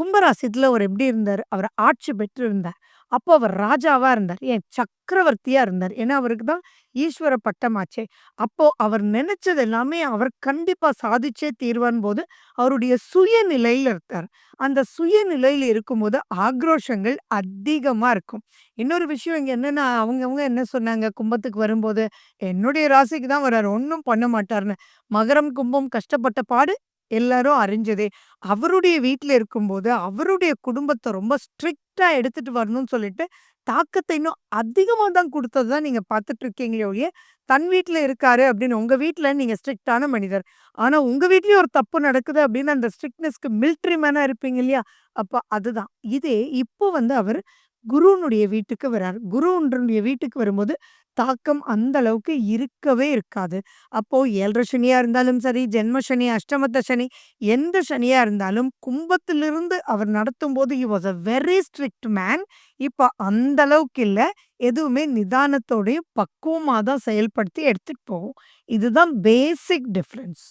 கும்பராசித்துல அவர் எப்படி இருந்தாரு? அவர் ஆட்சி பெற்று இருந்தார். அப்போ அவர் ராஜாவா இருந்தார். ஏன் சக்கரவர்த்தியா இருந்தார். ஏன்னா, அவருக்கு தான் ஈஸ்வர பட்டமாச்சே. அப்போ அவர் நெனச்சது எல்லாமே அவர் கண்டிப்பா சாதிச்சே தீர்வான்போது, அவருடைய சுயநிலையில இருக்கார். அந்த சுயநிலையில இருக்கும்போது ஆக்ரோஷங்கள் அதிகமா இருக்கும். இன்னொரு விஷயம் இங்க என்னன்னா, அவங்கவங்க என்ன சொன்னாங்க கும்பத்துக்கு வரும்போது, "என்னுடைய ராசிக்கு தான் வராரு. ஒண்ணும் பண்ண மாட்டாருன்னு." மகரம், கும்பம் கஷ்டப்பட்ட பாடு எல்லாரும் அறிஞ்சதே. அவருடைய வீட்ல இருக்கும்போது, அவருடைய குடும்பத்த ரொம்ப ஸ்ட்ரிக்ட்டா எடுத்துட்டு வரணும்னு சொல்லிட்டு, தாக்கத்த இன்னும் அதிகமா தான் குடுத்தது தான் நீங்க பார்த்துட்டு இருக்கீங்களே ஒழிய, தன் வீட்ல இருக்காரு அப்படின்னு உங்க வீட்ல நீங்க ஸ்ட்ரிக்ட்டான மனிதர். ஆனா உங்க வீட்லயும் ஒரு தப்பு நடக்குது அப்படின்னு அந்த ஸ்ட்ரிக்ட்னஸ்க்கு மிலிட்டரி மேனா இருப்பீங்க இல்லையா? அப்ப அதுதான். இதே இப்போ வந்து அவர் குருவினுடைய வீட்டுக்கு வராரு. குருவினுடைய வீட்டுக்கு வரும்போது, தாக்கம் அந்த அளவுக்கு இருக்கவே இருக்காது. அப்போ 7 சனியா இருந்தாலும் சரி, ஜென்ம சனி, அஷ்டமத்த சனி எந்த சனியா இருந்தாலும் கும்பத்திலிருந்து அவர் நடத்தும்போது he was a very strict man. இப்ப அந்த அளவுக்கு இல்ல. எதுவுமே நிதானத்தோடயும், பக்குவமா தான் செயல்படுத்தி எடுத்துட்டு போகும். இதுதான் பேசிக் டிஃபரன்ஸ்.